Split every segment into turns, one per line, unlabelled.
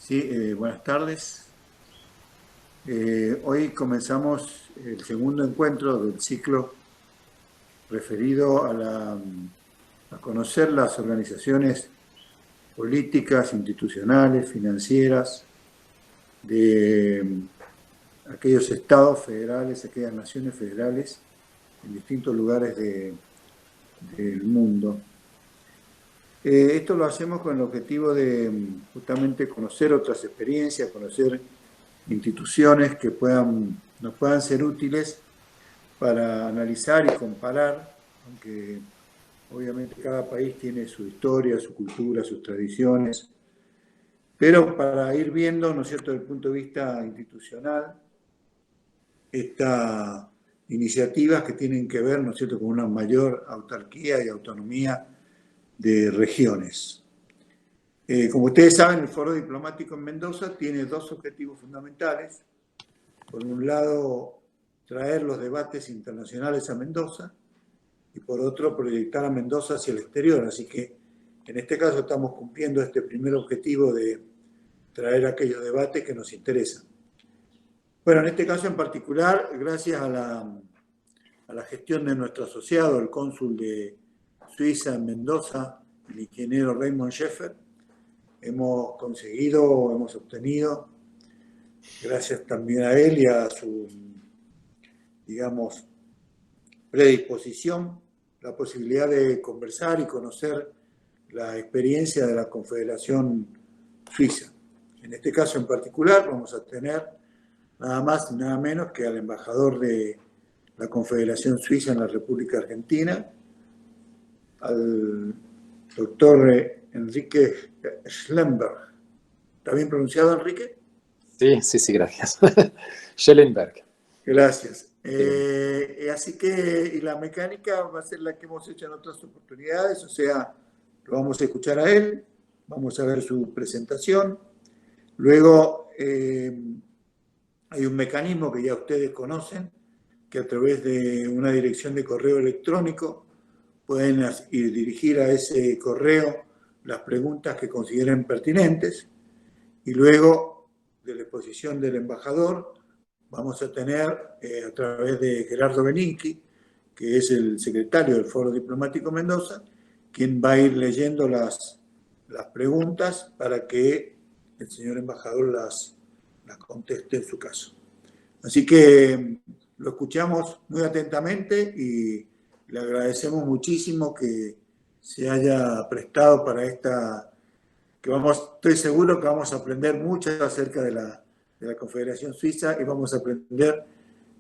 Sí, buenas tardes. Hoy comenzamos el segundo encuentro del ciclo referido a conocer las organizaciones políticas, institucionales, financieras de aquellos estados federales, aquellas naciones federales en distintos lugares del mundo. Esto lo hacemos con el objetivo de justamente conocer otras experiencias, conocer instituciones que nos puedan ser útiles para analizar y comparar, aunque obviamente cada país tiene su historia, su cultura, sus tradiciones, pero para ir viendo, ¿no es cierto?, desde el punto de vista institucional, estas iniciativas que tienen que ver, ¿no es cierto?, con una mayor autarquía y autonomía de regiones. Como ustedes saben, el Foro Diplomático en Mendoza tiene dos objetivos fundamentales. Por un lado, traer los debates internacionales a Mendoza y por otro, proyectar a Mendoza hacia el exterior. Así que en este caso estamos cumpliendo este primer objetivo de traer aquellos debates que nos interesan. Bueno, en este caso en particular, gracias a la gestión de nuestro asociado, el cónsul de Suiza en Mendoza, el ingeniero Raymond Scheffer, hemos obtenido, gracias también a él y a su, digamos, predisposición, la posibilidad de conversar y conocer la experiencia de la Confederación Suiza. En este caso en particular vamos a tener nada más y nada menos que al embajador de la Confederación Suiza en la República Argentina, al doctor Enrique Schlemberg. ¿Está bien pronunciado, Enrique?
Sí, gracias. Schellenberg.
Gracias. Así que, y la mecánica va a ser la que hemos hecho en otras oportunidades, o sea, lo vamos a escuchar a él, vamos a ver su presentación, luego hay un mecanismo que ya ustedes conocen, que a través de una dirección de correo electrónico pueden dirigir a ese correo las preguntas que consideren pertinentes, y luego de la exposición del embajador vamos a tener a través de Gerardo Beninski, que es el secretario del Foro Diplomático Mendoza, quien va a ir leyendo las preguntas para que el señor embajador las conteste en su caso. Así que lo escuchamos muy atentamente y le agradecemos muchísimo que se haya prestado para esta, estoy seguro que vamos a aprender mucho acerca de la Confederación Suiza y vamos a aprender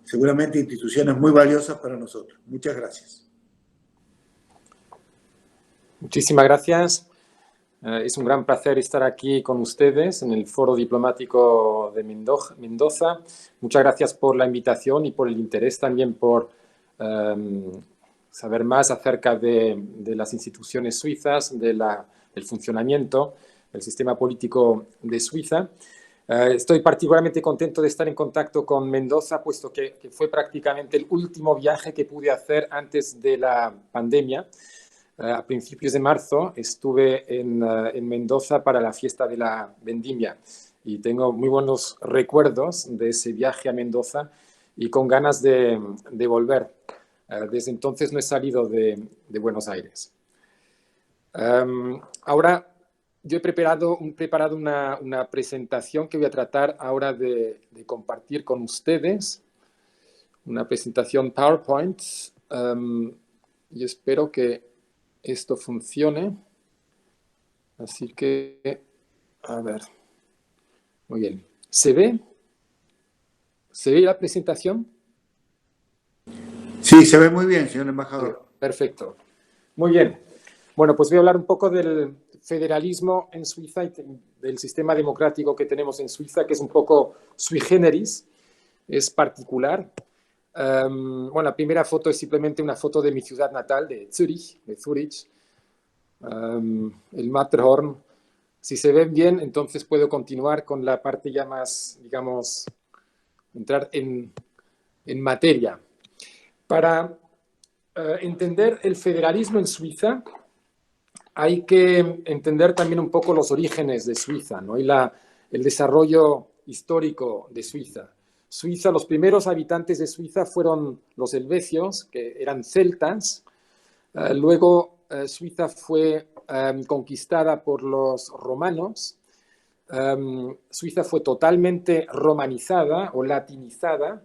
seguramente instituciones muy valiosas para nosotros. Muchas gracias.
Muchísimas gracias. Es un gran placer estar aquí con ustedes en el Foro Diplomático de Mendoza. Muchas gracias por la invitación y por el interés también por saber más acerca de las instituciones suizas, del funcionamiento del sistema político de Suiza. Estoy particularmente contento de estar en contacto con Mendoza, puesto que fue prácticamente el último viaje que pude hacer antes de la pandemia. A principios de marzo estuve en Mendoza para la fiesta de la vendimia y tengo muy buenos recuerdos de ese viaje a Mendoza y con ganas de volver. Desde entonces no he salido de Buenos Aires. Ahora yo he preparado una presentación que voy a tratar ahora de compartir con ustedes, una presentación PowerPoint, y espero que esto funcione. Así que, a ver, muy bien. ¿Se ve? ¿Se ve la presentación?
Sí, se ve muy bien, señor embajador.
Perfecto. Muy bien. Bueno, pues voy a hablar un poco del federalismo en Suiza y del sistema democrático que tenemos en Suiza, que es un poco sui generis, es particular. Bueno, la primera foto es simplemente una foto de mi ciudad natal, de Zurich. El Matterhorn. Si se ven bien, entonces puedo continuar con la parte ya más, digamos, entrar en materia. Para entender el federalismo en Suiza, hay que entender también un poco los orígenes de Suiza, ¿no? Y la el desarrollo histórico de Suiza. Suiza, los primeros habitantes de Suiza fueron los helvecios, que eran celtas. Luego Suiza fue conquistada por los romanos. Suiza fue totalmente romanizada o latinizada.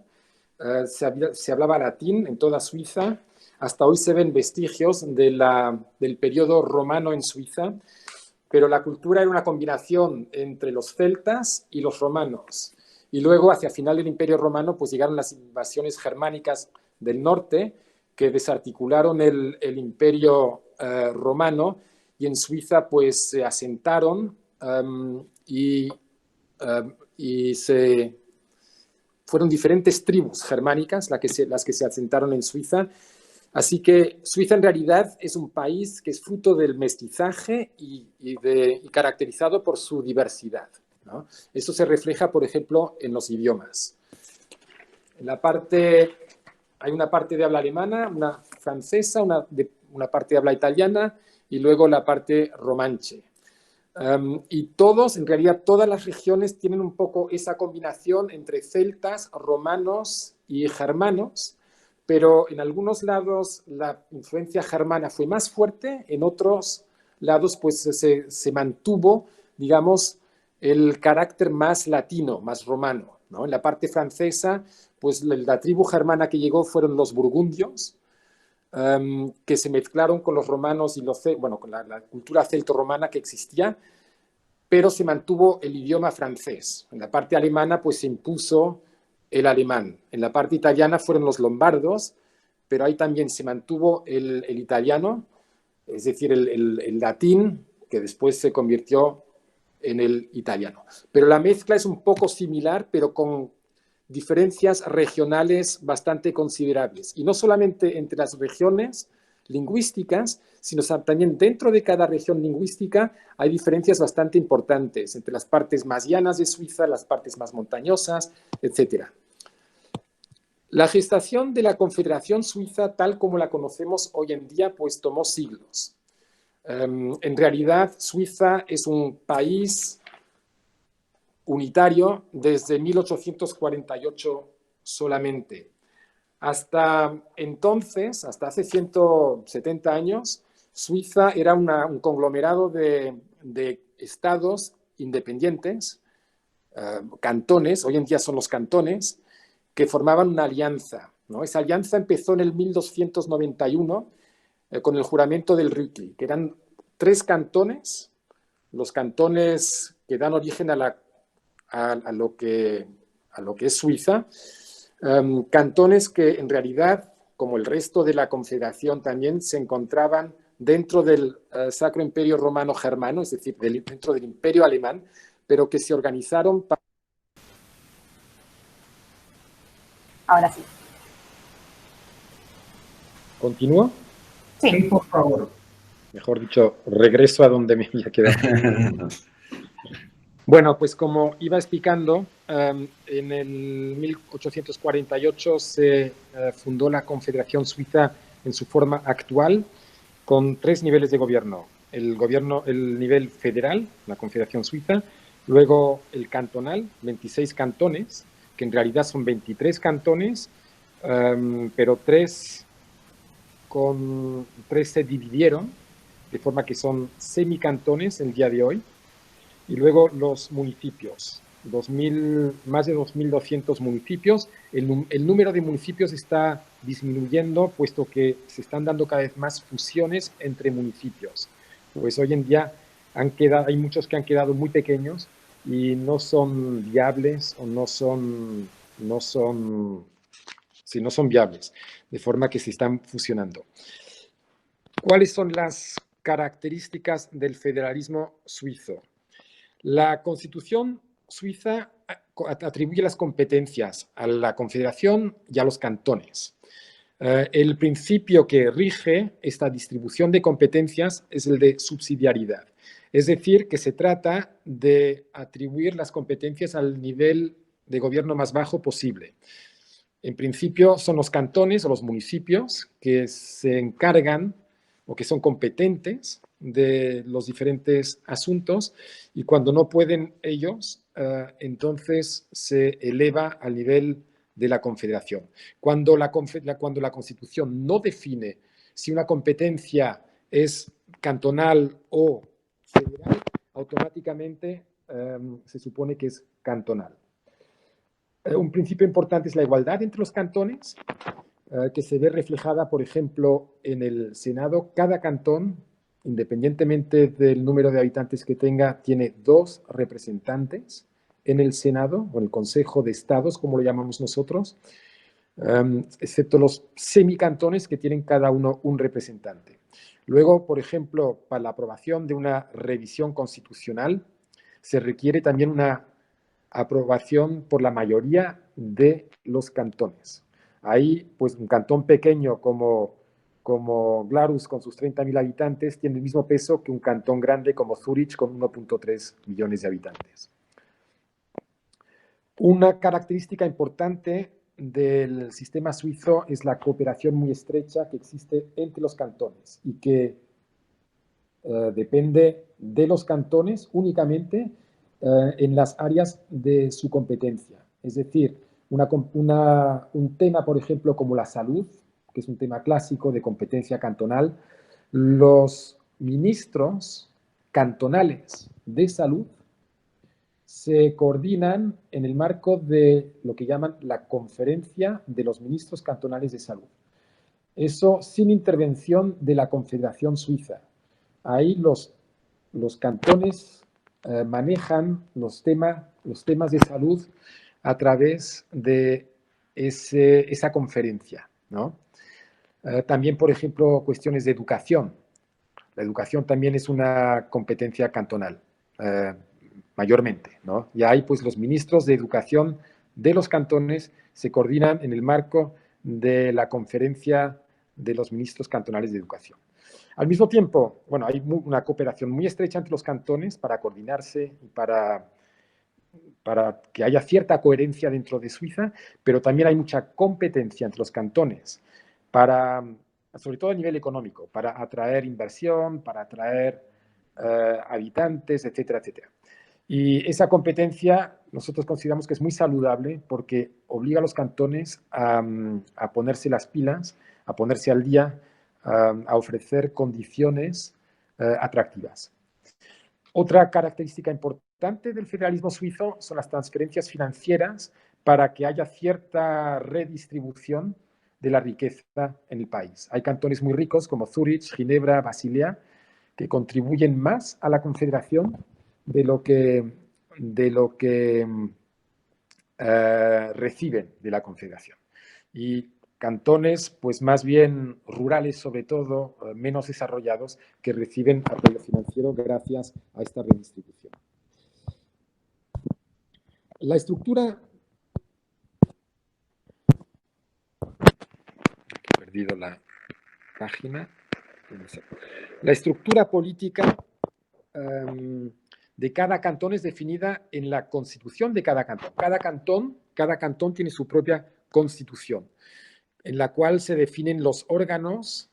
Se hablaba latín en toda Suiza. Hasta hoy se ven vestigios del periodo romano en Suiza, pero la cultura era una combinación entre los celtas y los romanos. Y luego, hacia el final del Imperio Romano, pues llegaron las invasiones germánicas del norte, que desarticularon el Imperio Romano, y en Suiza pues se asentaron y fueron diferentes tribus germánicas las que se asentaron en Suiza. Así que Suiza en realidad es un país que es fruto del mestizaje y caracterizado por su diversidad, ¿no? Eso se refleja, por ejemplo, en los idiomas. Hay una parte de habla alemana, una francesa, una parte de habla italiana y luego la parte romanche. Y en realidad todas las regiones tienen un poco esa combinación entre celtas, romanos y germanos, pero en algunos lados la influencia germana fue más fuerte, en otros lados pues se mantuvo, digamos, el carácter más latino, más romano, ¿no? En la parte francesa, pues la tribu germana que llegó fueron los burgundios, que se mezclaron con los romanos y con la cultura celto-romana que existía, pero se mantuvo el idioma francés. En la parte alemana pues se impuso el alemán. En la parte italiana fueron los lombardos, pero ahí también se mantuvo el italiano, es decir, el latín, que después se convirtió en el italiano. Pero la mezcla es un poco similar, pero con diferencias regionales bastante considerables. Y no solamente entre las regiones lingüísticas, sino también dentro de cada región lingüística hay diferencias bastante importantes entre las partes más llanas de Suiza, las partes más montañosas, etc. La gestación de la Confederación Suiza, tal como la conocemos hoy en día, pues tomó siglos. En realidad, Suiza es un país unitario desde 1848 solamente. Hasta entonces, hasta hace 170 años, Suiza era un conglomerado de estados independientes, cantones, hoy en día son los cantones, que formaban una alianza, ¿no? Esa alianza empezó en el 1291 con el juramento del Rütli, que eran 3 cantones, los cantones que dan origen a lo que es Suiza, cantones que en realidad, como el resto de la Confederación también, se encontraban dentro del Sacro Imperio Romano Germano, es decir, dentro del Imperio Alemán, pero que se organizaron para...
Ahora sí.
¿Continúo?
Sí,
por favor.
Mejor dicho, regreso a donde me había quedado. Bueno, pues como iba explicando, en el 1848 se fundó la Confederación Suiza en su forma actual, con 3 niveles de gobierno. El nivel federal, la Confederación Suiza, luego el cantonal, 26 cantones, que en realidad son 23 cantones, pero 3 se dividieron, de forma que son semicantones el día de hoy. Y luego los municipios, más de 2.200 municipios. El número de municipios está disminuyendo, puesto que se están dando cada vez más fusiones entre municipios. Pues hoy en día hay muchos que han quedado muy pequeños y no son viables o no son viables, de forma que se están fusionando. ¿Cuáles son las características del federalismo suizo? La Constitución suiza atribuye las competencias a la Confederación y a los cantones. El principio que rige esta distribución de competencias es el de subsidiariedad. Es decir, que se trata de atribuir las competencias al nivel de gobierno más bajo posible. En principio son los cantones o los municipios que se encargan o que son competentes de los diferentes asuntos, y cuando no pueden ellos, entonces se eleva al nivel de la Confederación. Cuando la Constitución no define si una competencia es cantonal o federal, automáticamente se supone que es cantonal. Un principio importante es la igualdad entre los cantones, que se ve reflejada, por ejemplo, en el Senado. Cada cantón, independientemente del número de habitantes que tenga, tiene 2 representantes en el Senado, o en el Consejo de Estados, como lo llamamos nosotros, excepto los semicantones, que tienen cada uno un representante. Luego, por ejemplo, para la aprobación de una revisión constitucional, se requiere también una aprobación por la mayoría de los cantones. Ahí, pues, un cantón pequeño como Glarus, con sus 30.000 habitantes, tiene el mismo peso que un cantón grande como Zúrich, con 1.3 millones de habitantes. Una característica importante del sistema suizo es la cooperación muy estrecha que existe entre los cantones y que depende de los cantones únicamente en las áreas de su competencia. Es decir, un tema, por ejemplo, como la salud, que es un tema clásico de competencia cantonal, los ministros cantonales de salud se coordinan en el marco de lo que llaman la Conferencia de los Ministros Cantonales de Salud. Eso sin intervención de la Confederación Suiza. Ahí los cantones manejan los temas de salud a través de esa conferencia, ¿no? También, por ejemplo, cuestiones de educación. La educación también es una competencia cantonal, mayormente, ¿no? Y ahí, pues, los ministros de educación de los cantones se coordinan en el marco de la Conferencia de los Ministros Cantonales de Educación. Al mismo tiempo, bueno, hay una cooperación muy estrecha entre los cantones para coordinarse y para que haya cierta coherencia dentro de Suiza, pero también hay mucha competencia entre los cantones, sobre todo a nivel económico, para atraer inversión, para atraer habitantes, etcétera, etcétera. Y esa competencia nosotros consideramos que es muy saludable porque obliga a los cantones a ponerse las pilas, a ponerse al día, a ofrecer condiciones atractivas. Otra característica importante del federalismo suizo son las transferencias financieras para que haya cierta redistribución de la riqueza en el país. Hay cantones muy ricos como Zúrich, Ginebra, Basilea, que contribuyen más a la confederación de lo que reciben de la confederación. Y cantones, pues más bien rurales, sobre todo, menos desarrollados, que reciben apoyo financiero gracias a esta redistribución. La estructura... He perdido la página. La estructura política de cada cantón es definida en la constitución de cada cantón. Cada cantón tiene su propia constitución, en la cual se definen los órganos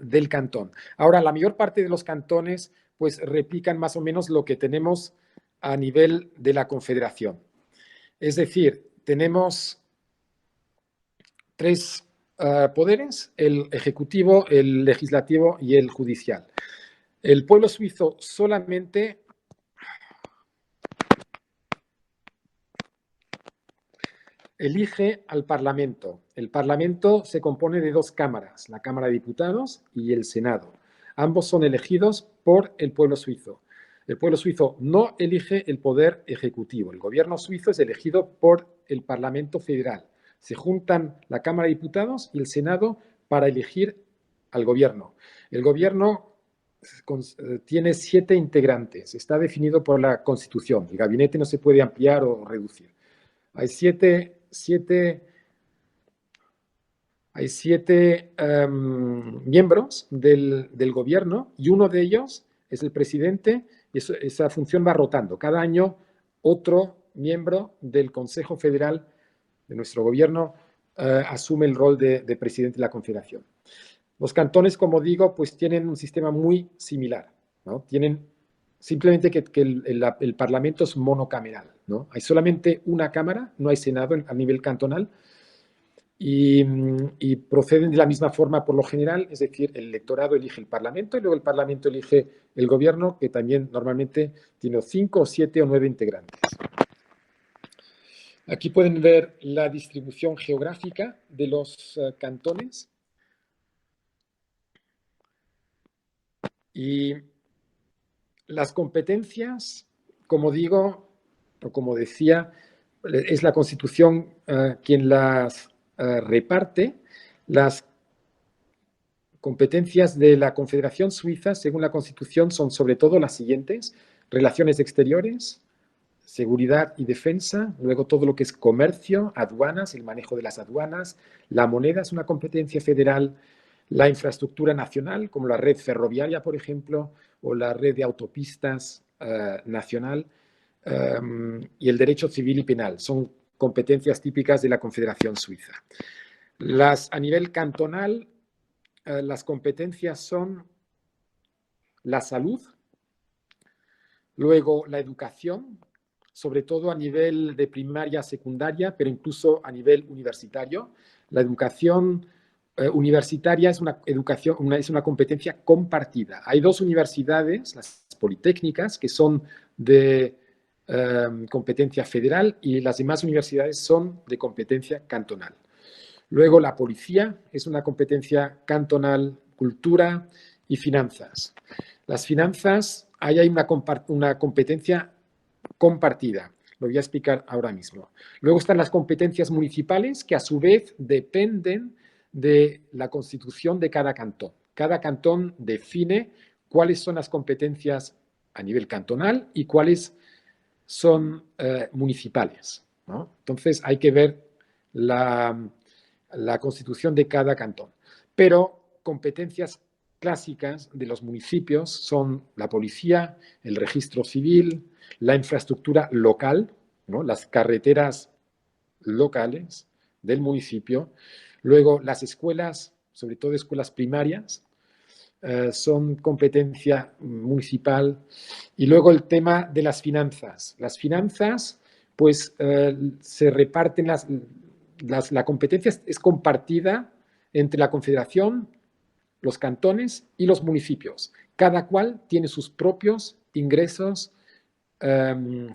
del cantón. Ahora, la mayor parte de los cantones pues replican más o menos lo que tenemos a nivel de la Confederación. Es decir, tenemos 3 poderes: el ejecutivo, el legislativo y el judicial. El pueblo suizo solamente elige al Parlamento. El Parlamento se compone de 2 cámaras, la Cámara de Diputados y el Senado. Ambos son elegidos por el pueblo suizo. El pueblo suizo no elige el poder ejecutivo. El gobierno suizo es elegido por el Parlamento Federal. Se juntan la Cámara de Diputados y el Senado para elegir al gobierno. El gobierno tiene 7 integrantes. Está definido por la Constitución. El gabinete no se puede ampliar o reducir. Hay siete miembros del gobierno y uno de ellos es el presidente, y esa función va rotando. Cada año otro miembro del Consejo Federal de nuestro gobierno asume el rol de presidente de la Confederación. Los cantones, como digo, pues tienen un sistema muy similar, ¿no? Tienen simplemente que el Parlamento es monocameral, ¿no? Hay solamente una cámara, no hay Senado a nivel cantonal, y proceden de la misma forma por lo general, es decir, el electorado elige el Parlamento y luego el Parlamento elige el gobierno, que también normalmente tiene 5, 7 o 9 integrantes. Aquí pueden ver la distribución geográfica de los cantones. Y las competencias, como digo, o como decía, es la Constitución quien las reparte. Las competencias de la Confederación Suiza, según la Constitución, son sobre todo las siguientes: relaciones exteriores, seguridad y defensa, luego todo lo que es comercio, aduanas, el manejo de las aduanas, la moneda es una competencia federal, la infraestructura nacional, como la red ferroviaria, por ejemplo, o la red de autopistas nacional, y el derecho civil y penal, son competencias típicas de la Confederación Suiza. A nivel cantonal, las competencias son la salud, luego la educación, sobre todo a nivel de primaria, secundaria, pero incluso a nivel universitario. La educación universitaria es una competencia compartida. Hay 2 universidades, las politécnicas, que son de competencia federal, y las demás universidades son de competencia cantonal. Luego la policía es una competencia cantonal, cultura y finanzas. Las finanzas, ahí hay una competencia compartida. Lo voy a explicar ahora mismo. Luego están las competencias municipales, que a su vez dependen de la constitución de cada cantón. Cada cantón define cuáles son las competencias a nivel cantonal y cuáles son municipales, ¿no? Entonces hay que ver la constitución de cada cantón. Pero competencias clásicas de los municipios son la policía, el registro civil, la infraestructura local, ¿no? Las carreteras locales del municipio, luego las escuelas, sobre todo escuelas primarias, son competencia municipal, y luego el tema de las finanzas. Las finanzas, pues se reparten, la competencia es compartida entre la Confederación, los cantones y los municipios. Cada cual tiene sus propios ingresos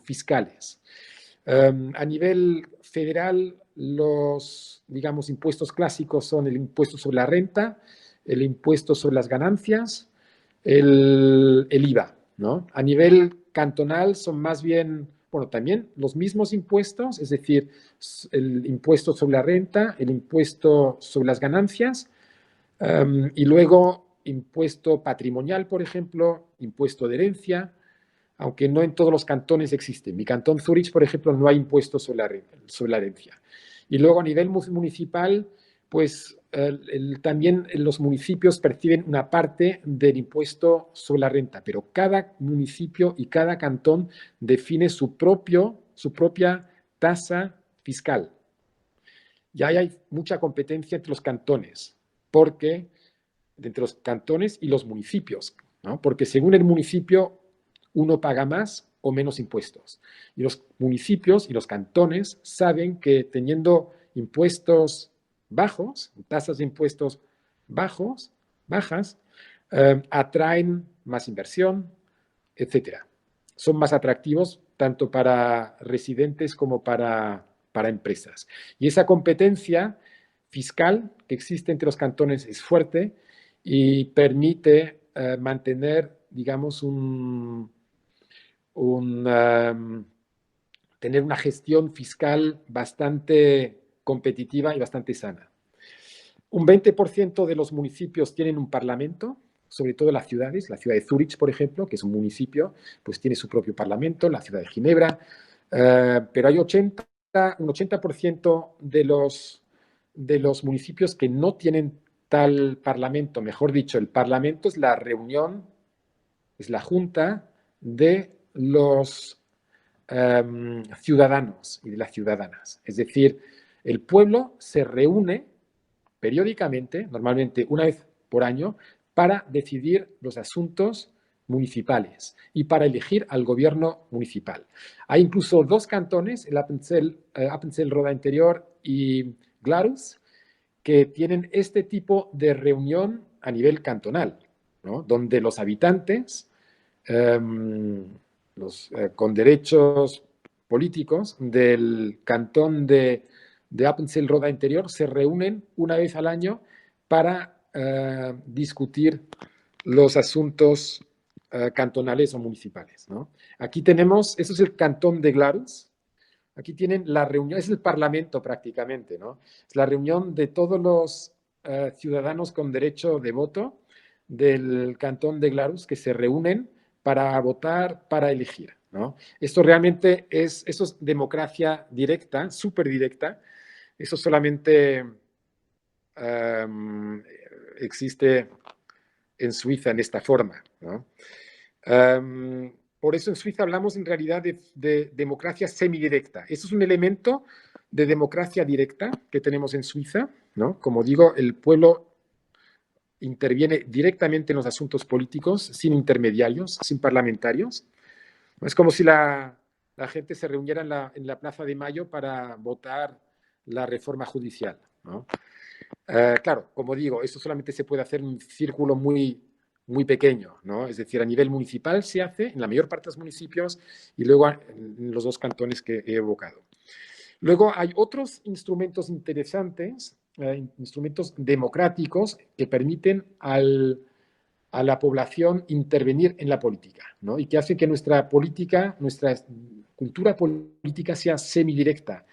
fiscales. A nivel federal, los, digamos, impuestos clásicos son el impuesto sobre la renta, el impuesto sobre las ganancias, el IVA, ¿no? A nivel cantonal son más bien, bueno, también los mismos impuestos, es decir, el impuesto sobre la renta, el impuesto sobre las ganancias, y luego impuesto patrimonial, por ejemplo, impuesto de herencia, aunque no en todos los cantones existe. En mi cantón Zurich, por ejemplo, no hay impuesto sobre la herencia. Y luego a nivel municipal, pues también los municipios perciben una parte del impuesto sobre la renta, pero cada municipio y cada cantón define su propia tasa fiscal. Y ahí hay mucha competencia entre los cantones, entre los cantones y los municipios, ¿no? Porque según el municipio, uno paga más o menos impuestos. Y los municipios y los cantones saben que teniendo impuestos bajos, tasas de impuestos bajas, atraen más inversión, etc. Son más atractivos tanto para residentes como para empresas. Y esa competencia fiscal que existe entre los cantones es fuerte y permite mantener, digamos, tener una gestión fiscal bastante competitiva y bastante sana. Un 20% de los municipios tienen un parlamento, sobre todo las ciudades. La ciudad de Zurich, por ejemplo, que es un municipio, pues tiene su propio parlamento, la ciudad de Ginebra, pero hay un 80% de los municipios que no tienen tal parlamento. Mejor dicho, el parlamento es la reunión, es la junta de los ciudadanos y de las ciudadanas. Es decir, el pueblo se reúne periódicamente, normalmente una vez por año, para decidir los asuntos municipales y para elegir al gobierno municipal. Hay incluso 2 cantones, el Appenzell-Roda Interior y Glarus, que tienen este tipo de reunión a nivel cantonal, ¿no? Donde los habitantes con derechos políticos del cantón de Appenzell-Roda Interior se reúnen una vez al año para discutir los asuntos cantonales o municipales, ¿no? Aquí tenemos, eso es el cantón de Glarus. Aquí tienen la reunión, es el parlamento prácticamente, ¿no? Es la reunión de todos los ciudadanos con derecho de voto del cantón de Glarus que se reúnen para votar, para elegir, ¿no? Esto realmente eso es democracia directa, súper directa. Eso solamente existe en Suiza en esta forma, ¿no? Por eso en Suiza hablamos en realidad de democracia semidirecta. Eso es un elemento de democracia directa que tenemos en Suiza, ¿no? Como digo, el pueblo interviene directamente en los asuntos políticos, sin intermediarios, sin parlamentarios. Es como si la gente se reuniera en la Plaza de Mayo para votar la reforma judicial, ¿no? Claro, como digo, esto solamente se puede hacer en un círculo muy pequeño, ¿no? Es decir, a nivel municipal se hace en la mayor parte de los municipios y luego en los 2 cantones que he evocado. Luego hay otros instrumentos interesantes, instrumentos democráticos que permiten a la población intervenir en la política, ¿no? Y que hacen que nuestra política, nuestra cultura política sea semidirecta.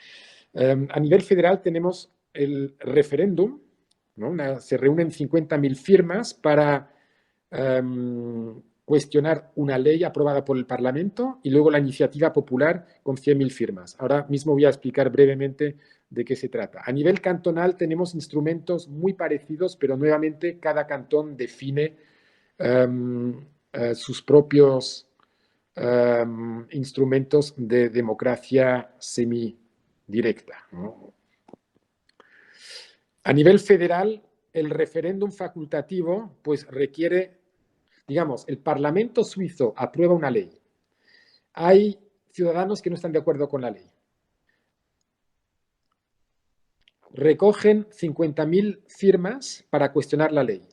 A nivel federal tenemos el referéndum, ¿no? Se reúnen 50.000 firmas para cuestionar una ley aprobada por el Parlamento y luego la iniciativa popular con 100.000 firmas. Ahora mismo voy a explicar brevemente de qué se trata. A nivel cantonal tenemos instrumentos muy parecidos, pero nuevamente cada cantón define sus propios instrumentos de democracia semidirecta, ¿no? A nivel federal, el referéndum facultativo pues requiere, digamos, el Parlamento suizo aprueba una ley. Hay ciudadanos que no están de acuerdo con la ley. Recogen 50.000 firmas para cuestionar la ley.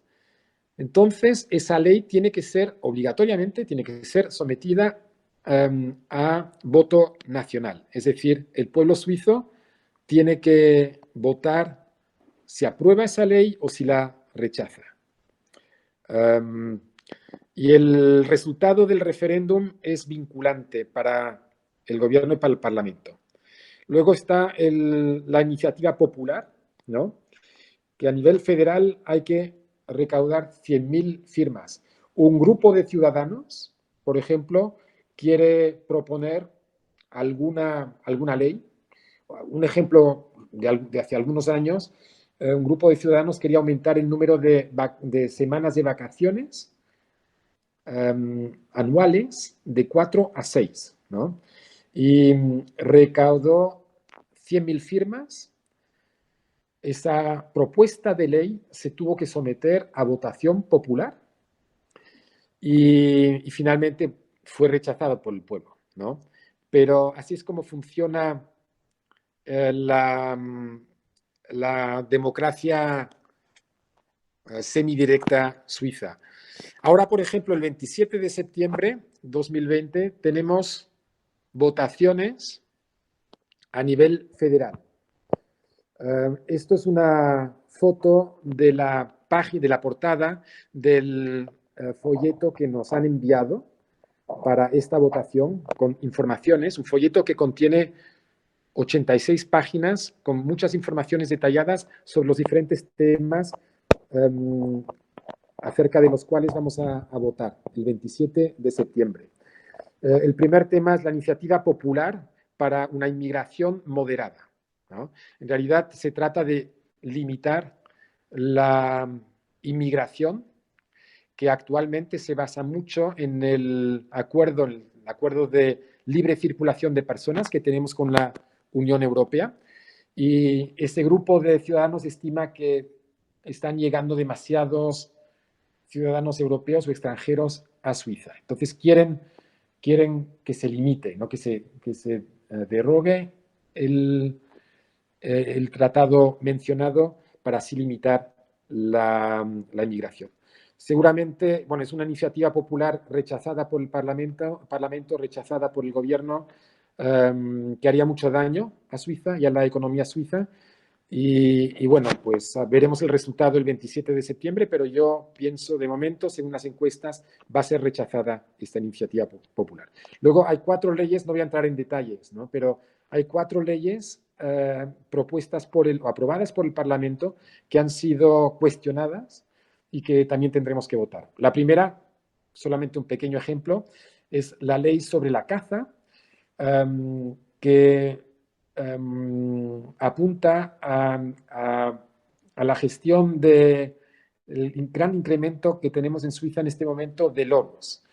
Entonces, esa ley tiene que ser, obligatoriamente, tiene que ser sometida a voto nacional. Es decir, el pueblo suizo tiene que votar si aprueba esa ley o si la rechaza. Y el resultado del referéndum es vinculante para el gobierno y para el Parlamento. Luego está la iniciativa popular, ¿no? Que a nivel federal hay que recaudar 100.000 firmas. Un grupo de ciudadanos, por ejemplo, quiere proponer alguna ley. Un ejemplo de hace algunos años, un grupo de ciudadanos quería aumentar el número de semanas de vacaciones anuales de 4 a 6, ¿no? Y recaudó 100.000 firmas. Esa propuesta de ley se tuvo que someter a votación popular y finalmente fue rechazada por el pueblo, ¿no? Pero así es como funciona la democracia semidirecta suiza. Ahora, por ejemplo, el 27 de septiembre de 2020 tenemos votaciones a nivel federal. Esto es una foto de la página, de la portada del folleto que nos han enviado para esta votación con informaciones, un folleto que contiene 86 páginas con muchas informaciones detalladas sobre los diferentes temas acerca de los cuales vamos a votar el 27 de septiembre. El primer tema es la iniciativa popular para una inmigración moderada, ¿no? En realidad se trata de limitar la inmigración que actualmente se basa mucho en el acuerdo de libre circulación de personas que tenemos con la Unión Europea. Y este grupo de ciudadanos estima que están llegando demasiados ciudadanos europeos o extranjeros a Suiza. Entonces quieren que se limite, ¿no? que se derogue el tratado mencionado para así limitar la inmigración. Seguramente, bueno, es una iniciativa popular rechazada por el Parlamento, rechazada por el gobierno, que haría mucho daño a Suiza y a la economía suiza. Y bueno, pues veremos el resultado el 27 de septiembre, pero yo pienso de momento, según las encuestas, va a ser rechazada esta iniciativa popular. Luego hay 4 leyes, no voy a entrar en detalles, ¿no? Pero hay 4 leyes propuestas o aprobadas por el Parlamento que han sido cuestionadas y que también tendremos que votar. La primera, solamente un pequeño ejemplo, es la ley sobre la caza, que apunta a la gestión del gran incremento que tenemos en Suiza en este momento de lobos.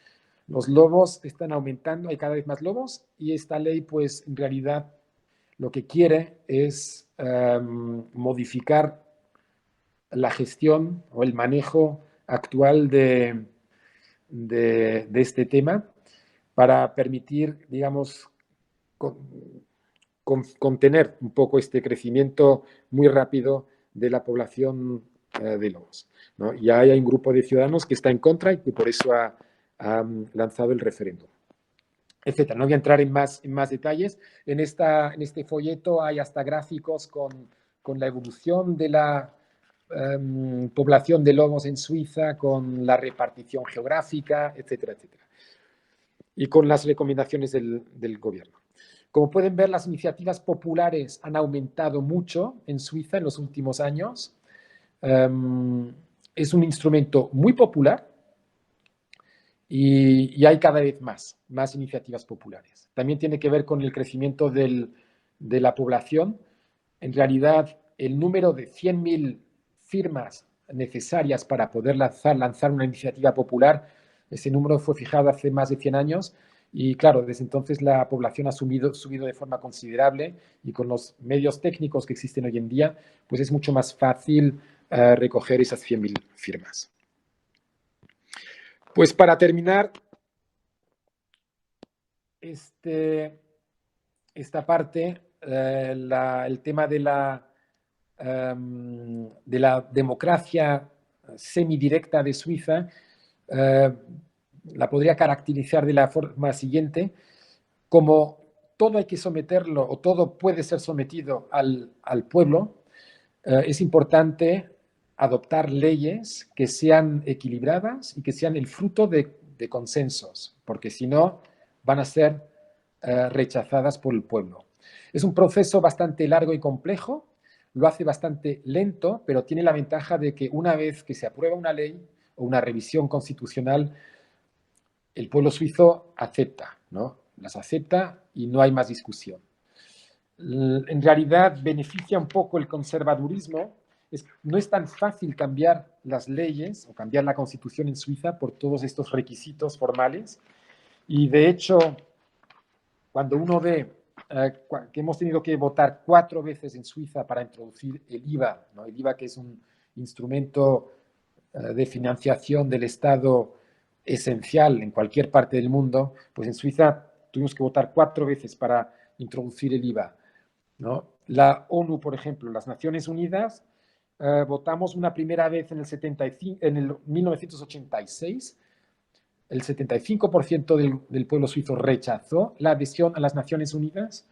Los lobos están aumentando, hay cada vez más lobos y esta ley, pues, en realidad lo que quiere es modificar la gestión o el manejo actual de este tema para permitir, digamos, contener un poco este crecimiento muy rápido de la población de lobos, ¿no? Ya hay un grupo de ciudadanos que está en contra y que por eso ha lanzado el referéndum, etcétera. No voy a entrar en más detalles. En este folleto hay hasta gráficos con la evolución de la población de lobos en Suiza, con la repartición geográfica, etcétera, etcétera. Y con las recomendaciones del gobierno. Como pueden ver, las iniciativas populares han aumentado mucho en Suiza en los últimos años. Es un instrumento muy popular y hay cada vez más iniciativas populares. También tiene que ver con el crecimiento de la población. En realidad, el número de 100.000 firmas necesarias para poder lanzar una iniciativa popular, ese número fue fijado hace más de 100 años. Y claro, desde entonces la población ha subido de forma considerable y con los medios técnicos que existen hoy en día, pues es mucho más fácil recoger esas 100.000 firmas. Pues para terminar esta parte, el tema de la democracia semidirecta de Suiza, la podría caracterizar de la forma siguiente: como todo hay que someterlo o todo puede ser sometido al pueblo, es importante adoptar leyes que sean equilibradas y que sean el fruto de consensos, porque si no van a ser rechazadas por el pueblo. Es un proceso bastante largo y complejo, lo hace bastante lento, pero tiene la ventaja de que una vez que se aprueba una ley o una revisión constitucional, el pueblo suizo acepta, ¿no? Las acepta y no hay más discusión. En realidad beneficia un poco el conservadurismo. No es tan fácil cambiar las leyes o cambiar la constitución en Suiza por todos estos requisitos formales. Y de hecho, cuando uno ve que hemos tenido que votar 4 veces en Suiza para introducir el IVA, ¿no? El IVA, que es un instrumento de financiación del Estado esencial en cualquier parte del mundo, pues en Suiza tuvimos que votar 4 veces para introducir el IVA, ¿no? La ONU, por ejemplo, las Naciones Unidas, votamos una primera vez en el 1986. El 75% del pueblo suizo rechazó la adhesión a las Naciones Unidas,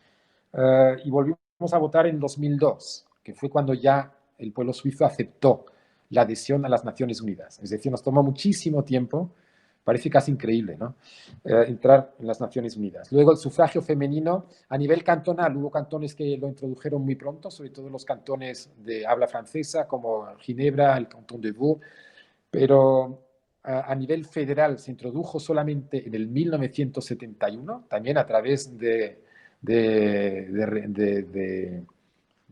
y volvimos a votar en 2002, que fue cuando ya el pueblo suizo aceptó la adhesión a las Naciones Unidas. Es decir, nos tomó muchísimo tiempo, parece casi increíble, ¿no? Entrar en las Naciones Unidas. Luego el sufragio femenino a nivel cantonal. Hubo cantones que lo introdujeron muy pronto, sobre todo los cantones de habla francesa, como Ginebra, el cantón de Vaud, pero a nivel federal se introdujo solamente en el 1971, también a través de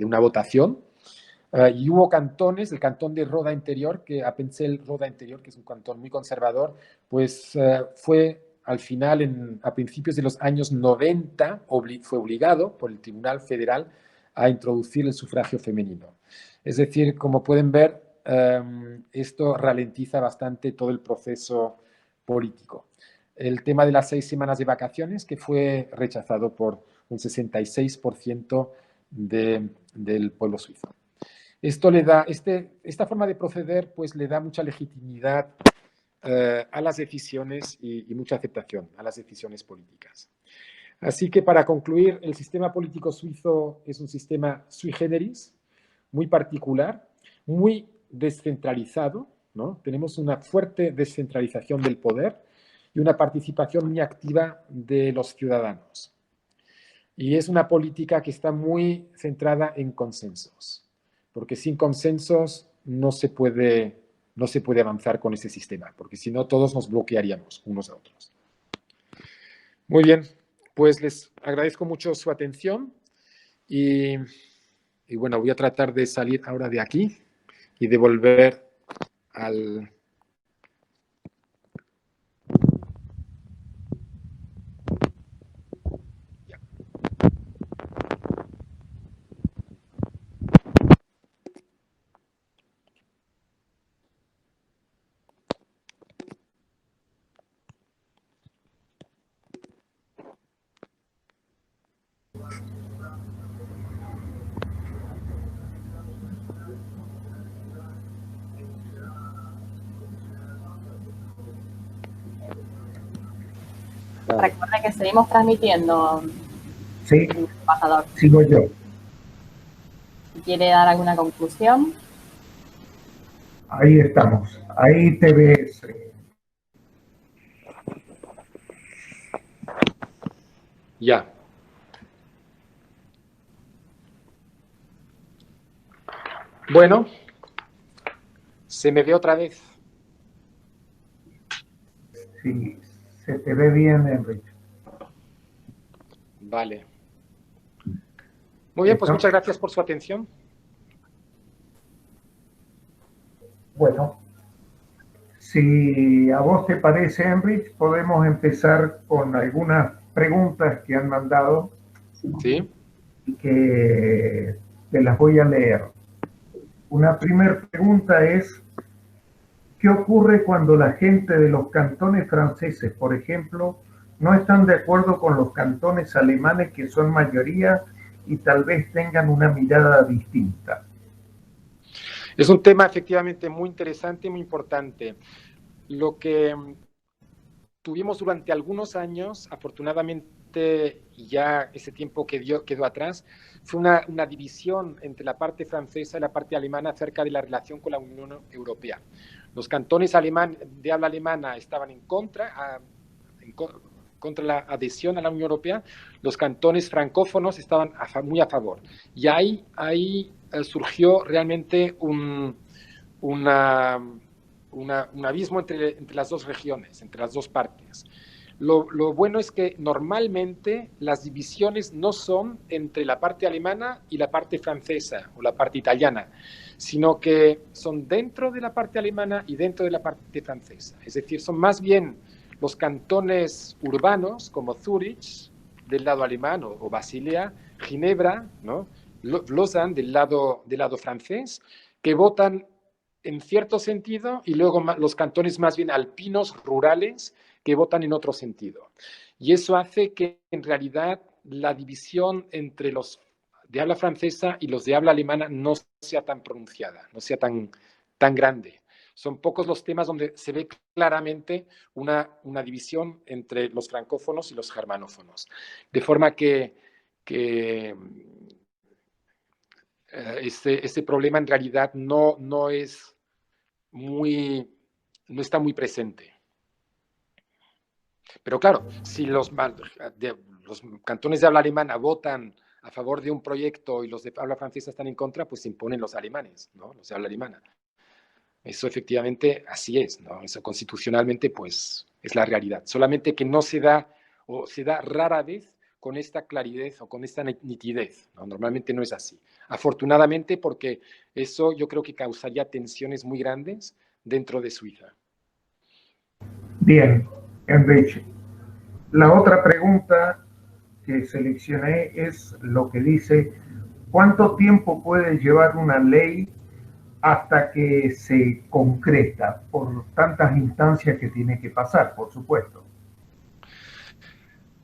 una votación. Y hubo cantones, el cantón de Roda Interior, Appenzell-Roda Interior, que es un cantón muy conservador, pues fue al final, a principios de los años 90, fue obligado por el Tribunal Federal a introducir el sufragio femenino. Es decir, como pueden ver, esto ralentiza bastante todo el proceso político. El tema de las 6 semanas de vacaciones, que fue rechazado por un 66% del pueblo suizo. Esto le da, esta forma de proceder pues le da mucha legitimidad a las decisiones y mucha aceptación a las decisiones políticas. Así que para concluir, el sistema político suizo es un sistema sui generis, muy particular, muy descentralizado, ¿no? Tenemos una fuerte descentralización del poder y una participación muy activa de los ciudadanos. Y es una política que está muy centrada en consensos, porque sin consensos no se puede avanzar con ese sistema, porque si no todos nos bloquearíamos unos a otros. Muy bien, pues les agradezco mucho su atención y bueno, voy a tratar de salir ahora de aquí y de volver al...
Recuerden que seguimos transmitiendo.
Sí,
Embajador.
sigo yo.
¿Quiere dar alguna conclusión?
Ahí estamos. Ahí te ves.
Ya. Bueno, se me ve otra vez.
Sí, se te ve bien, Enrique.
Vale. Muy bien, pues muchas gracias por su atención.
Bueno, si a vos te parece, Enrique, podemos empezar con algunas preguntas que han mandado.
Sí.
Que te las voy a leer. Una primera pregunta es: ¿qué ocurre cuando la gente de los cantones franceses, por ejemplo, no están de acuerdo con los cantones alemanes, que son mayoría y tal vez tengan una mirada distinta?
Es un tema efectivamente muy interesante y muy importante. Lo que tuvimos durante algunos años, afortunadamente ya ese tiempo quedó atrás, fue una división entre la parte francesa y la parte alemana acerca de la relación con la Unión Europea. Los cantones de habla alemana estaban en contra la adhesión a la Unión Europea, los cantones francófonos estaban muy a favor. Y ahí surgió realmente un abismo entre las dos regiones, entre las dos partes. Lo bueno es que normalmente las divisiones no son entre la parte alemana y la parte francesa o la parte italiana, sino que son dentro de la parte alemana y dentro de la parte francesa. Es decir, son más bien los cantones urbanos como Zurich del lado alemán o Basilea, Ginebra, ¿no? Lausanne del lado francés, que votan en cierto sentido, y luego los cantones más bien alpinos, rurales, que votan en otro sentido. Y eso hace que en realidad la división entre los de habla francesa y los de habla alemana no sea tan pronunciada, no sea tan grande. Son pocos los temas donde se ve claramente una división entre los francófonos y los germanófonos. De forma que este problema en realidad no está muy presente. Pero claro, si los cantones de habla alemana votan a favor de un proyecto y los de habla francesa están en contra, pues se imponen los alemanes, ¿no? Los de habla alemana. Eso efectivamente así es, ¿no? Eso constitucionalmente pues es la realidad. Solamente que no se da, o se da rara vez con esta claridad o con esta nitidez, ¿no? Normalmente no es así. Afortunadamente, porque eso yo creo que causaría tensiones muy grandes dentro de Suiza.
Bien, Enrique. La otra pregunta que seleccioné es lo que dice: ¿cuánto tiempo puede llevar una ley hasta que se concreta por tantas instancias que tiene que pasar, por supuesto?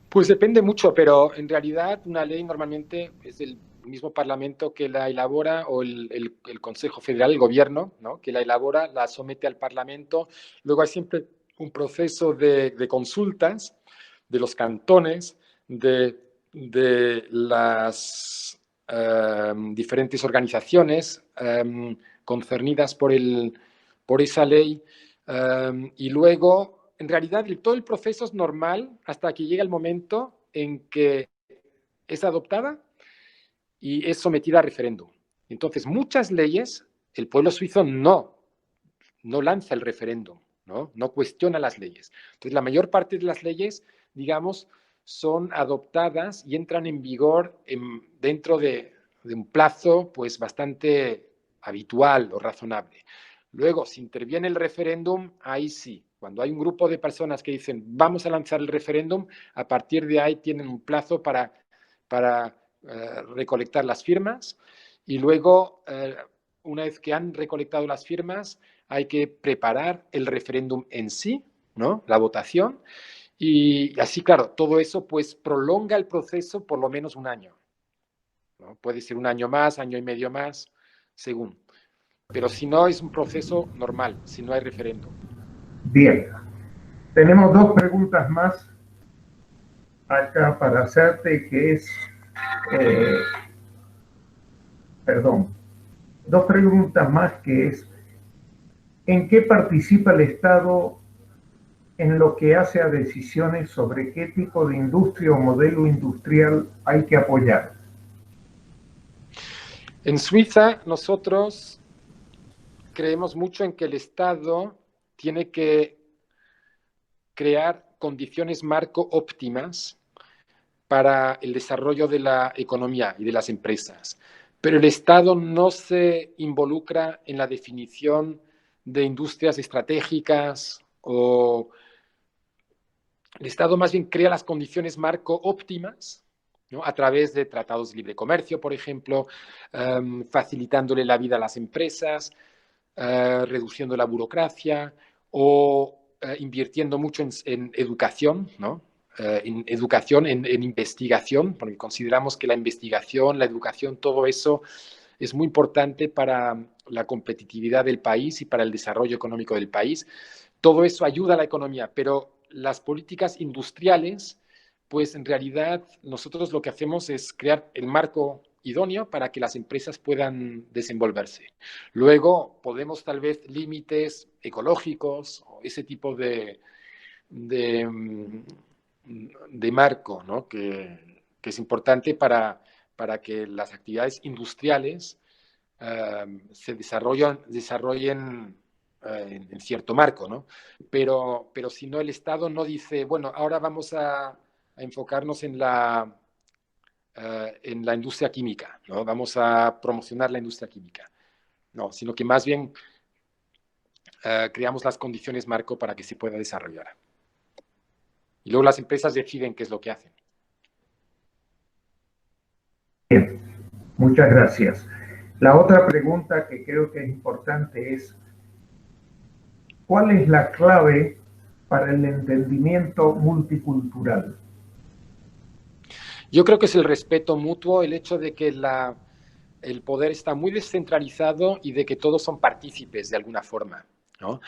Pues depende mucho, pero en realidad una ley normalmente es el mismo Parlamento que la elabora o el Consejo Federal, el Gobierno, ¿no? Que la elabora, la somete al Parlamento. Luego hay siempre un proceso de consultas de los cantones, de las diferentes organizaciones concernidas por esa ley, y luego en realidad todo el proceso es normal hasta que llega el momento en que es adoptada y es sometida a referéndum. Entonces, muchas leyes, el pueblo suizo no lanza el referéndum, no cuestiona las leyes. Entonces, la mayor parte de las leyes, digamos, son adoptadas y entran en vigor dentro de un plazo pues bastante habitual o razonable. Luego, si interviene el referéndum, ahí sí. Cuando hay un grupo de personas que dicen vamos a lanzar el referéndum, a partir de ahí tienen un plazo para recolectar las firmas y luego, una vez que han recolectado las firmas, hay que preparar el referéndum en sí, ¿no? La votación. Y así, claro, todo eso pues prolonga el proceso por lo menos un año, ¿no? Puede ser un año más, año y medio más, según. Pero si no, es un proceso normal, si no hay referéndum.
Bien, tenemos dos preguntas más acá para hacerte, que es, dos preguntas más, que es, ¿en qué participa el Estado en lo que hace a decisiones sobre qué tipo de industria o modelo industrial hay que apoyar?
En Suiza, nosotros creemos mucho en que el Estado tiene que crear condiciones marco óptimas para el desarrollo de la economía y de las empresas. Pero el Estado no se involucra en la definición de industrias estratégicas o el Estado más bien crea las condiciones marco óptimas, ¿no? A través de tratados de libre comercio, por ejemplo, facilitándole la vida a las empresas, reduciendo la burocracia o invirtiendo mucho en educación, ¿no? En educación, en investigación, porque consideramos que la investigación, la educación, todo eso es muy importante para la competitividad del país y para el desarrollo económico del país. Todo eso ayuda a la economía, pero las políticas industriales, pues en realidad nosotros lo que hacemos es crear el marco idóneo para que las empresas puedan desenvolverse. Luego podemos tal vez límites ecológicos o ese tipo de marco, ¿no? que es importante para que las actividades industriales se desarrollen en cierto marco, ¿no? Pero si no, el Estado no dice, bueno, ahora vamos a enfocarnos en la industria química, ¿no? Vamos a promocionar la industria química. No, sino que más bien creamos las condiciones marco para que se pueda desarrollar. Y luego las empresas deciden qué es lo que hacen.
Bien, muchas gracias. La otra pregunta que creo que es importante es, ¿cuál es la clave para el entendimiento multicultural?
Yo creo que es el respeto mutuo, el hecho de que el poder está muy descentralizado y de que todos son partícipes de alguna forma, ¿no?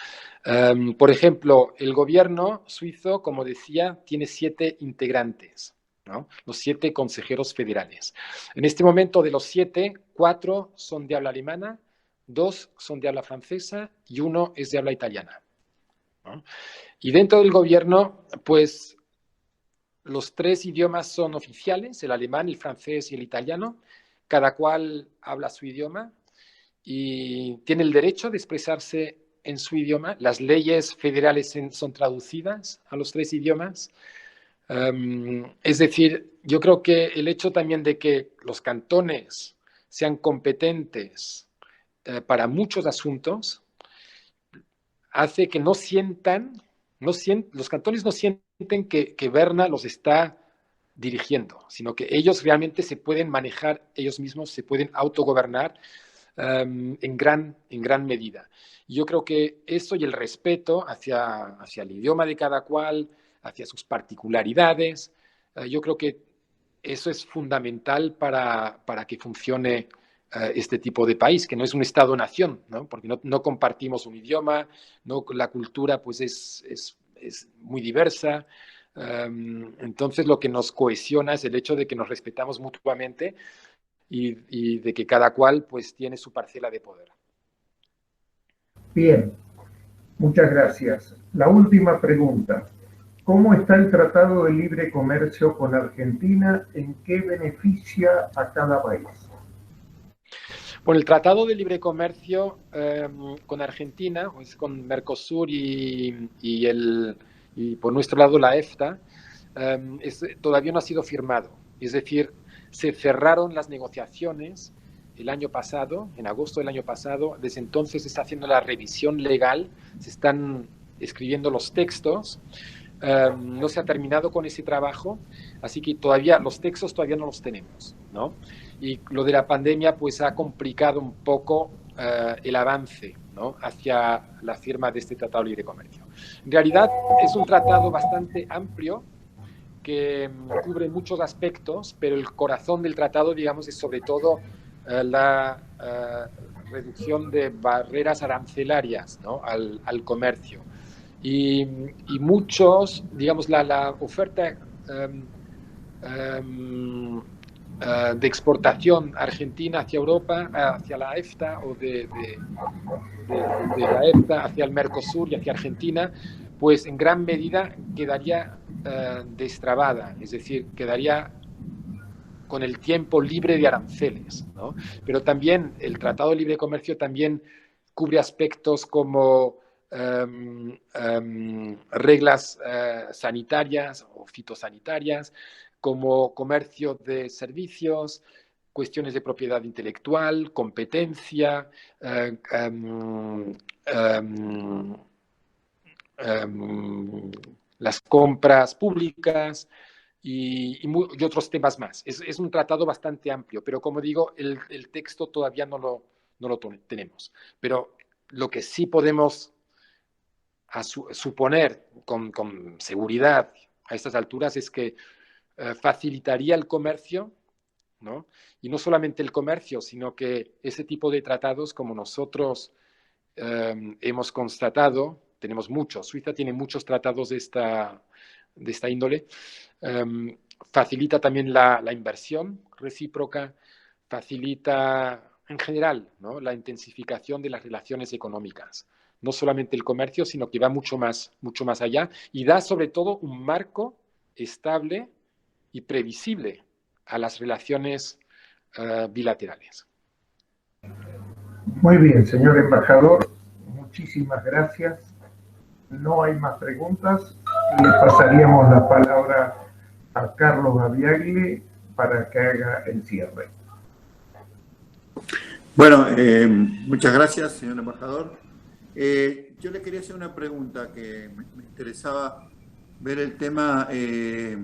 Por ejemplo, el gobierno suizo, como decía, tiene 7 integrantes, ¿no? Los 7 consejeros federales. En este momento, de los 7, 4 son de habla alemana, 2 son de habla francesa y 1 es de habla italiana, ¿no? Y dentro del gobierno, pues los 3 idiomas son oficiales, el alemán, el francés y el italiano. Cada cual habla su idioma y tiene el derecho de expresarse en su idioma. Las leyes federales son traducidas a los 3 idiomas. Es decir, yo creo que el hecho también de que los cantones sean competentes para muchos asuntos hace que los cantones no sienten que Berna los está dirigiendo, sino que ellos realmente se pueden manejar ellos mismos, se pueden autogobernar en gran medida. Y yo creo que eso y el respeto hacia el idioma de cada cual, hacia sus particularidades, yo creo que eso es fundamental para que funcione este tipo de país, que no es un Estado-nación, ¿no? Porque no compartimos un idioma, no, la cultura pues es muy diversa. Entonces lo que nos cohesiona es el hecho de que nos respetamos mutuamente y de que cada cual pues tiene su parcela de poder.
Bien, muchas gracias. La última pregunta. ¿Cómo está el Tratado de Libre Comercio con Argentina? ¿En qué beneficia a cada país?
Bueno, el Tratado de Libre Comercio con Argentina, pues con Mercosur y por nuestro lado la EFTA, todavía no ha sido firmado. Es decir, se cerraron las negociaciones el año pasado, en agosto del año pasado. Desde entonces se está haciendo la revisión legal, se están escribiendo los textos. No se ha terminado con ese trabajo, así que todavía los textos todavía no los tenemos, ¿no? Y lo de la pandemia pues ha complicado un poco el avance, ¿no?, hacia la firma de este Tratado de Libre Comercio. En realidad es un tratado bastante amplio que cubre muchos aspectos, pero el corazón del tratado, digamos, es sobre todo la reducción de barreras arancelarias, ¿no?, al comercio. Y muchos, digamos, la oferta de exportación argentina hacia Europa, hacia la EFTA, o de la EFTA hacia el Mercosur y hacia Argentina, pues en gran medida quedaría destrabada, es decir, quedaría con el tiempo libre de aranceles, ¿no? Pero también el Tratado de Libre Comercio también cubre aspectos como reglas sanitarias o fitosanitarias, como comercio de servicios, cuestiones de propiedad intelectual, competencia, las compras públicas y otros temas más. Es un tratado bastante amplio, pero como digo, el texto todavía no lo tenemos. Pero lo que sí podemos suponer con seguridad a estas alturas es que facilitaría el comercio, ¿no? Y no solamente el comercio, sino que ese tipo de tratados, como nosotros hemos constatado, tenemos muchos, Suiza tiene muchos tratados de esta índole, facilita también la inversión recíproca, facilita en general, ¿no?, la intensificación de las relaciones económicas. No solamente el comercio, sino que va mucho más allá y da sobre todo un marco estable y previsible a las relaciones bilaterales.
Muy bien, señor embajador, muchísimas gracias. No hay más preguntas. Le pasaríamos la palabra a Carlos Gaviagli para que haga el cierre.
Bueno, muchas gracias, señor embajador. Yo le quería hacer una pregunta que me interesaba ver el tema de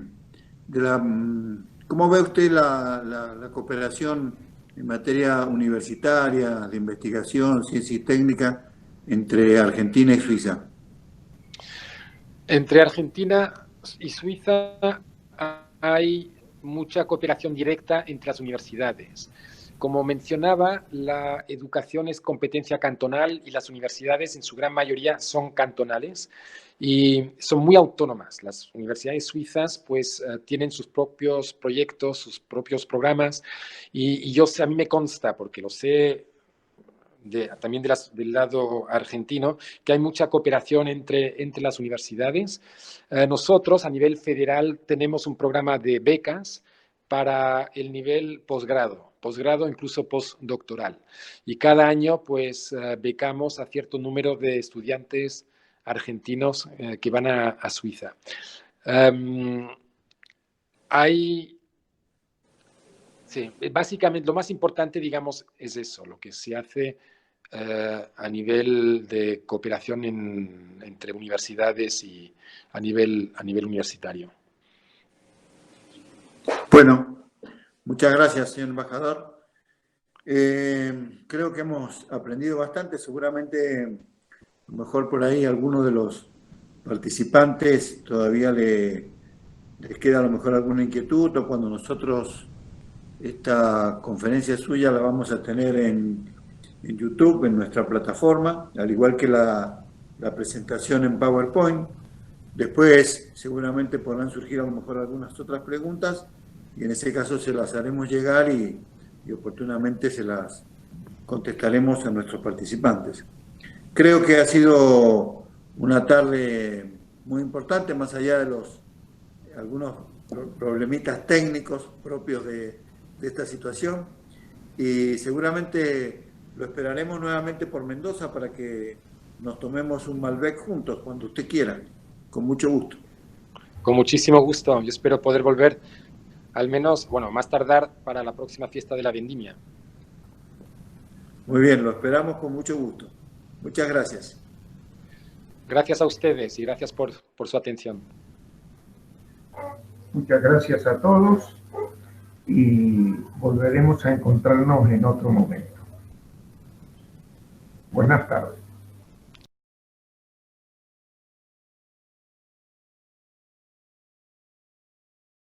¿cómo ve usted la cooperación en materia universitaria, de investigación, ciencia y técnica entre Argentina y Suiza?
Entre Argentina y Suiza hay mucha cooperación directa entre las universidades. Como mencionaba, la educación es competencia cantonal y las universidades en su gran mayoría son cantonales y son muy autónomas. Las universidades suizas pues tienen sus propios proyectos, sus propios programas y a mí me consta, porque lo sé también del lado argentino, que hay mucha cooperación entre las universidades. Nosotros a nivel federal tenemos un programa de becas para el nivel posgrado, incluso postdoctoral. Y cada año pues becamos a cierto número de estudiantes argentinos que van a Suiza. Sí, básicamente lo más importante, digamos, es eso, lo que se hace a nivel de cooperación entre universidades y a nivel universitario.
Bueno, muchas gracias, señor embajador. Creo que hemos aprendido bastante. Seguramente, a lo mejor por ahí, algunos de los participantes todavía les queda a lo mejor alguna inquietud, o cuando nosotros esta conferencia suya la vamos a tener en YouTube, en nuestra plataforma, al igual que la presentación en PowerPoint. Después seguramente podrán surgir a lo mejor algunas otras preguntas y en ese caso se las haremos llegar y oportunamente se las contestaremos a nuestros participantes. Creo que ha sido una tarde muy importante, más allá de algunos problemitas técnicos propios de esta situación, y seguramente lo esperaremos nuevamente por Mendoza para que nos tomemos un Malbec juntos cuando usted quiera, con mucho gusto.
Con muchísimo gusto. Yo espero poder volver al menos, bueno, más tardar para la próxima fiesta de la vendimia.
Muy bien, lo esperamos con mucho gusto. Muchas gracias.
Gracias a ustedes y gracias por su atención.
Muchas gracias a todos y volveremos a encontrarnos en otro momento. Buenas tardes.